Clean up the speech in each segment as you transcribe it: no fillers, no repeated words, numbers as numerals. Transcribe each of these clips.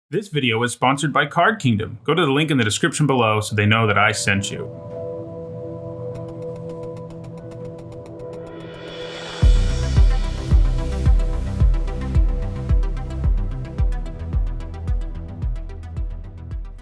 This video is sponsored by Card Kingdom. Go to the link in the description below so they know that I sent you.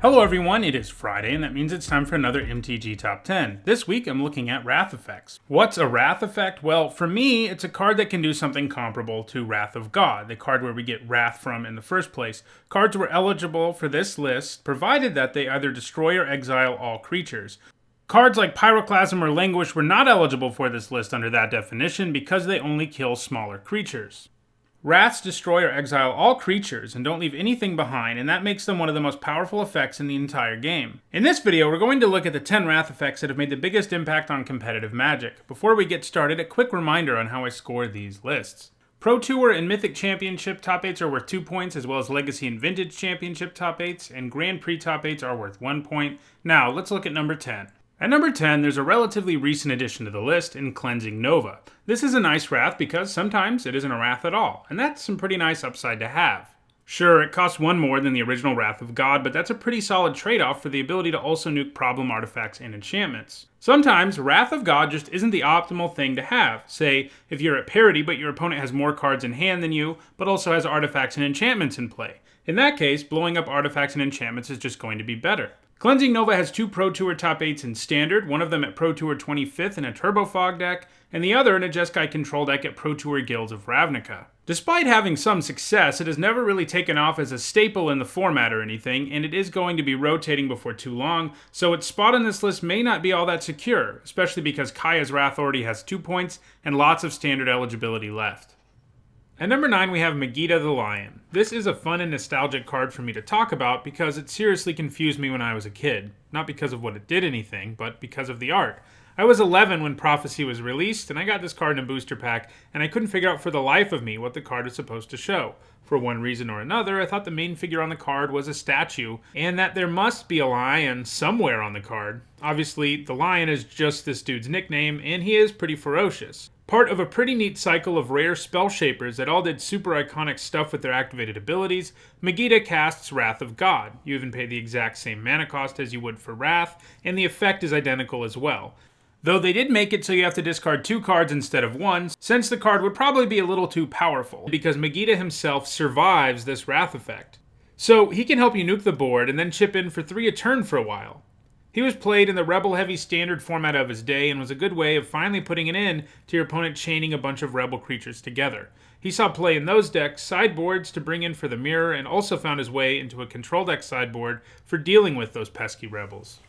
Hello everyone, it is Friday and that means it's time for another MTG Top 10. This week I'm looking at Wrath effects. What's a Wrath effect? Well, for me, it's a card that can do something comparable to Wrath of God, the card where we get Wrath from in the first place. Cards were eligible for this list, provided that they either destroy or exile all creatures. Cards like Pyroclasm or Languish were not eligible for this list under that definition because they only kill smaller creatures. Wraths destroy or exile all creatures and don't leave anything behind, and that makes them one of the most powerful effects in the entire game. In this video, we're going to look at the 10 Wrath effects that have made the biggest impact on competitive Magic. Before we get started, a quick reminder on how I score these lists. Pro Tour and Mythic Championship top 8s are worth 2 points, as well as Legacy and Vintage Championship top 8s, and Grand Prix top 8s are worth 1 point. Now, let's look at number 10. At number 10, there's a relatively recent addition to the list in Cleansing Nova. This is a nice Wrath because sometimes it isn't a Wrath at all, and that's some pretty nice upside to have. Sure, it costs 1 more than the original Wrath of God, but that's a pretty solid trade-off for the ability to also nuke problem artifacts and enchantments. Sometimes, Wrath of God just isn't the optimal thing to have. Say, if you're at parity but your opponent has more cards in hand than you, but also has artifacts and enchantments in play. In that case, blowing up artifacts and enchantments is just going to be better. Cleansing Nova has 2 Pro Tour top 8s in Standard, one of them at Pro Tour 25th in a Turbo Fog deck, and the other in a Jeskai Control deck at Pro Tour Guilds of Ravnica. Despite having some success, it has never really taken off as a staple in the format or anything, and it is going to be rotating before too long, so its spot on this list may not be all that secure, especially because Kaya's Wrath already has 2 points and lots of Standard eligibility left. At number 9, we have MAGETA the Lion. This is a fun and nostalgic card for me to talk about because it seriously confused me when I was a kid. Not because of what it did anything, but because of the art. I was 11 when Prophecy was released, and I got this card in a booster pack, and I couldn't figure out for the life of me what the card is supposed to show. For one reason or another, I thought the main figure on the card was a statue, and that there must be a lion somewhere on the card. Obviously, the lion is just this dude's nickname, and he is pretty ferocious. Part of a pretty neat cycle of rare spell shapers that all did super iconic stuff with their activated abilities, MAGETA casts Wrath of God. You even pay the exact same mana cost as you would for Wrath, and the effect is identical as well. Though they did make it so you have to discard 2 cards instead of 1, since the card would probably be a little too powerful, because MAGETA himself survives this Wrath effect. So he can help you nuke the board and then chip in for 3 a turn for a while. He was played in the Rebel-heavy Standard format of his day and was a good way of finally putting an end to your opponent chaining a bunch of Rebel creatures together. He saw play in those decks, sideboards to bring in for the mirror, and also found his way into a control deck sideboard for dealing with those pesky Rebels.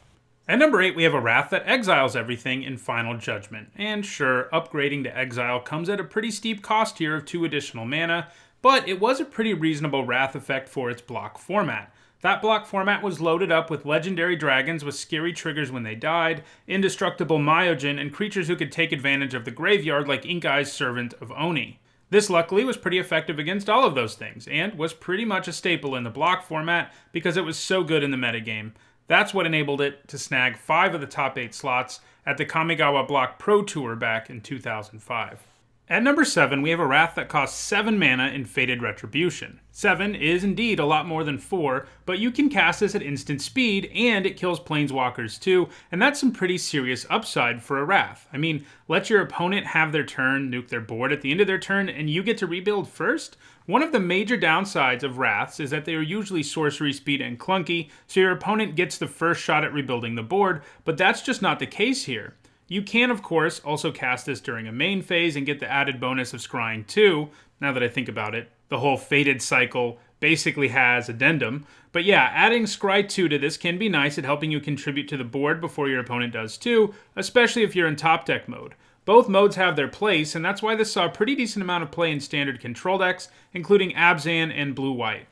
At number 8, we have a Wrath that exiles everything in Final Judgment. And sure, upgrading to exile comes at a pretty steep cost here of 2 additional mana, but it was a pretty reasonable Wrath effect for its block format. That block format was loaded up with legendary dragons with scary triggers when they died, indestructible Myojin, and creatures who could take advantage of the graveyard like Ink-Eye's Servant of Oni. This luckily was pretty effective against all of those things, and was pretty much a staple in the block format because it was so good in the metagame. That's what enabled it to snag 5 of the top 8 slots at the Kamigawa Block Pro Tour back in 2005. At number 7, we have a Wrath that costs 7 mana in Fated Retribution. 7 is indeed a lot more than 4, but you can cast this at instant speed, and it kills Planeswalkers too, and that's some pretty serious upside for a Wrath. I mean, let your opponent have their turn, nuke their board at the end of their turn, and you get to rebuild first? One of the major downsides of Wraths is that they are usually sorcery speed and clunky, so your opponent gets the first shot at rebuilding the board, but that's just not the case here. You can, of course, also cast this during a main phase and get the added bonus of Scrying 2. Now that I think about it, the whole Fated cycle basically has addendum. But yeah, adding Scry 2 to this can be nice at helping you contribute to the board before your opponent does too, especially if you're in top deck mode. Both modes have their place, and that's why this saw a pretty decent amount of play in Standard control decks, including Abzan and Blue-White.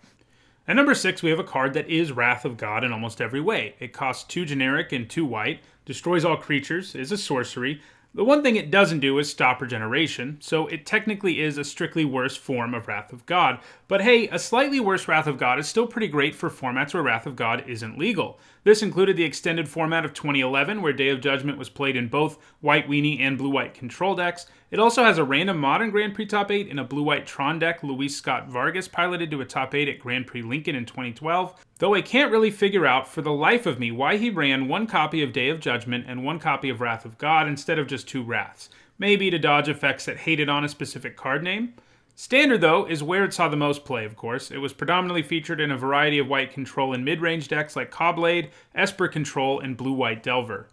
At number 6, we have a card that is Wrath of God in almost every way. It costs 2 generic and 2 white, destroys all creatures, is a sorcery. The one thing it doesn't do is stop regeneration, so it technically is a strictly worse form of Wrath of God, But hey, a slightly worse Wrath of God is still pretty great for formats where Wrath of God isn't legal. This included the extended format of 2011, where Day of Judgment was played in both White Weenie and Blue-White Control decks. It also has a random Modern Grand Prix Top 8 in a Blue-White Tron deck Luis Scott Vargas piloted to a Top 8 at Grand Prix Lincoln in 2012, though I can't really figure out for the life of me why he ran one copy of Day of Judgment and one copy of Wrath of God instead of just two Wraths. Maybe to dodge effects that hated on a specific card name? Standard, though, is where it saw the most play, of course. It was predominantly featured in a variety of white control and mid-range decks like Caw-Blade, Esper Control, and Blue-White Delver.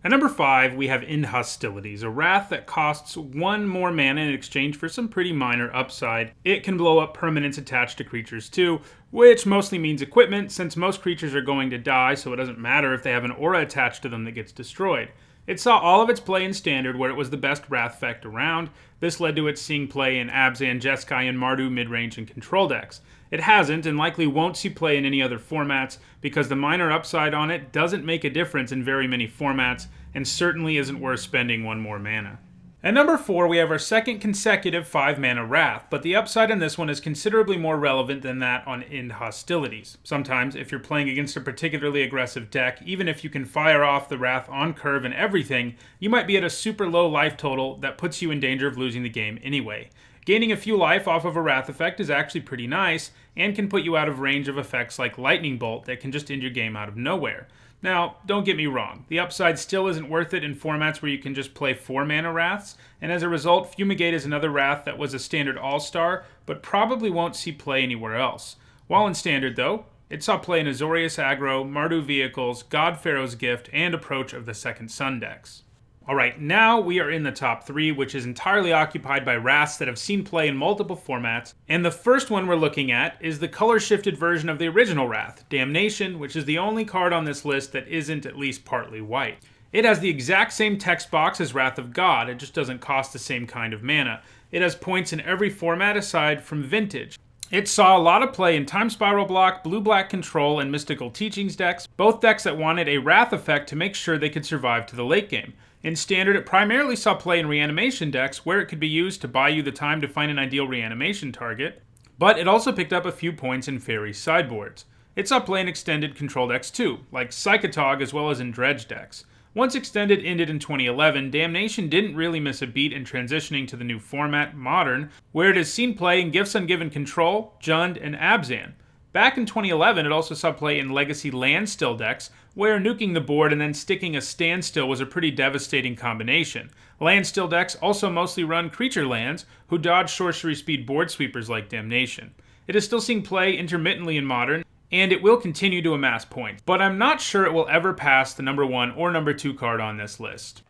At number 5, we have End Hostilities, a Wrath that costs 1 more mana in exchange for some pretty minor upside. It can blow up permanents attached to creatures too, which mostly means equipment, since most creatures are going to die, so it doesn't matter if they have an aura attached to them that gets destroyed. It saw all of its play in Standard, where it was the best Wrath effect around. This led to it seeing play in Abzan, Jeskai, and Mardu midrange and control decks. It hasn't, and likely won't see play in any other formats, because the minor upside on it doesn't make a difference in very many formats, and certainly isn't worth spending 1 more mana. At number 4, we have our second consecutive 5-mana Wrath, but the upside on this one is considerably more relevant than that on End Hostilities. Sometimes, if you're playing against a particularly aggressive deck, even if you can fire off the Wrath on curve and everything, you might be at a super low life total that puts you in danger of losing the game anyway. Gaining a few life off of a Wrath effect is actually pretty nice, and can put you out of range of effects like Lightning Bolt that can just end your game out of nowhere. Now, don't get me wrong, the upside still isn't worth it in formats where you can just play 4-mana Wraths, and as a result, Fumigate is another Wrath that was a Standard All-Star, but probably won't see play anywhere else. While in Standard, though, it saw play in Azorius Aggro, Mardu Vehicles, God Pharaoh's Gift, and Approach of the Second Sun decks. Alright, now we are in the top 3, which is entirely occupied by Wraths that have seen play in multiple formats, and the first one we're looking at is the color-shifted version of the original Wrath, Damnation, which is the only card on this list that isn't at least partly white. It has the exact same text box as Wrath of God, it just doesn't cost the same kind of mana. It has points in every format aside from Vintage. It saw a lot of play in Time Spiral Block, Blue-Black Control, and Mystical Teachings decks, both decks that wanted a Wrath effect to make sure they could survive to the late game. In Standard, it primarily saw play in Reanimation decks, where it could be used to buy you the time to find an ideal Reanimation target, but it also picked up a few points in Fairy sideboards. It saw play in Extended Control decks too, like Psychotog as well as in Dredge decks. Once Extended ended in 2011, Damnation didn't really miss a beat in transitioning to the new format, Modern, where it has seen play in Gifts Ungiven Control, Jund, and Abzan. Back in 2011, it also saw play in Legacy Landstill decks, where nuking the board and then sticking a Standstill was a pretty devastating combination. Landstill decks also mostly run creature lands, who dodge sorcery speed board sweepers like Damnation. It is still seeing play intermittently in Modern, and it will continue to amass points, but I'm not sure it will ever pass the number 1 or number 2 card on this list.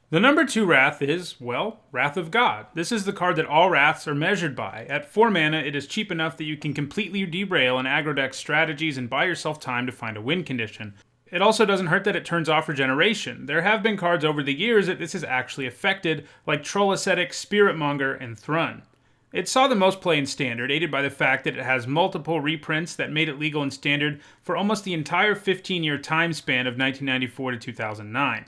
The number 2 Wrath is, well, Wrath of God. This is the card that all Wraths are measured by. At 4 mana, it is cheap enough that you can completely derail an aggro deck's strategies and buy yourself time to find a win condition. It also doesn't hurt that it turns off regeneration. There have been cards over the years that this has actually affected, like Troll Ascetic, Spiritmonger, and Thrun. It saw the most play in Standard, aided by the fact that it has multiple reprints that made it legal in Standard for almost the entire 15-year time span of 1994 to 2009.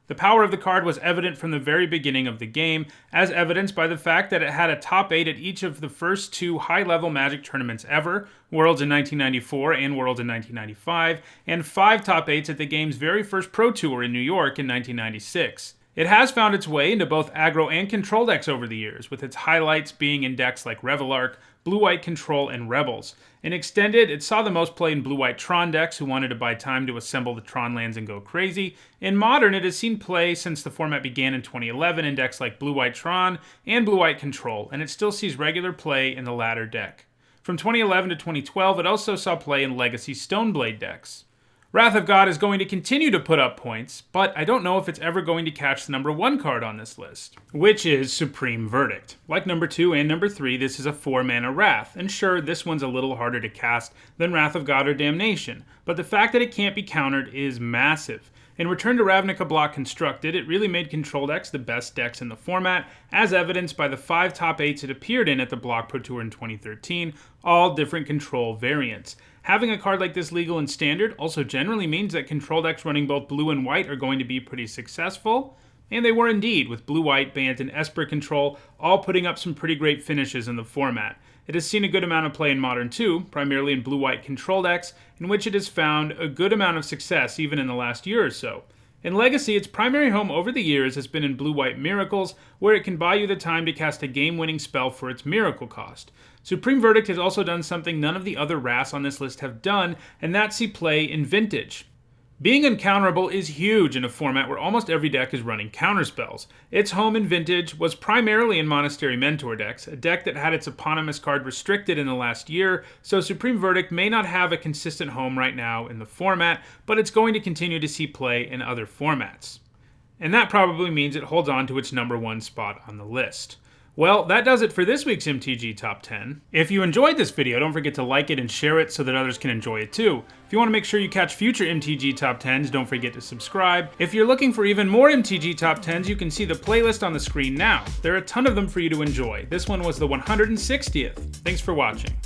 The power of the card was evident from the very beginning of the game, as evidenced by the fact that it had a top 8 at each of the first 2 high-level Magic tournaments ever, Worlds in 1994 and Worlds in 1995, and 5 top 8s at the game's very first Pro Tour in New York in 1996. It has found its way into both aggro and control decks over the years, with its highlights being in decks like Revelark, Blue-White Control, and Rebels. In Extended, it saw the most play in Blue-White Tron decks who wanted to buy time to assemble the Tron lands and go crazy. In Modern, it has seen play since the format began in 2011 in decks like Blue-White Tron and Blue-White Control, and it still sees regular play in the latter deck. From 2011 to 2012, it also saw play in Legacy Stoneblade decks. Wrath of God is going to continue to put up points, but I don't know if it's ever going to catch the number 1 card on this list, which is Supreme Verdict. Like number 2 and number 3, this is a 4-mana Wrath, and sure, this one's a little harder to cast than Wrath of God or Damnation, but the fact that it can't be countered is massive. In Return to Ravnica Block Constructed, it really made control decks the best decks in the format, as evidenced by the 5 top 8s it appeared in at the Block Pro Tour in 2013, all different control variants. Having a card like this legal in Standard also generally means that control decks running both blue and white are going to be pretty successful, and they were indeed, with Blue-White, Bant, and Esper Control all putting up some pretty great finishes in the format. It has seen a good amount of play in Modern too, primarily in blue-white control decks, in which it has found a good amount of success even in the last year or so. In Legacy, its primary home over the years has been in blue-white Miracles, where it can buy you the time to cast a game-winning spell for its Miracle cost. Supreme Verdict has also done something none of the other Wraths on this list have done, and that's see play in Vintage. Being uncounterable is huge in a format where almost every deck is running counterspells. Its home in Vintage was primarily in Monastery Mentor decks, a deck that had its eponymous card restricted in the last year, so Supreme Verdict may not have a consistent home right now in the format, but it's going to continue to see play in other formats. And that probably means it holds on to its number 1 spot on the list. Well, that does it for this week's MTG Top 10. If you enjoyed this video, don't forget to like it and share it so that others can enjoy it too. If you want to make sure you catch future MTG Top 10s, don't forget to subscribe. If you're looking for even more MTG Top 10s, you can see the playlist on the screen now. There are a ton of them for you to enjoy. This one was the 160th. Thanks for watching.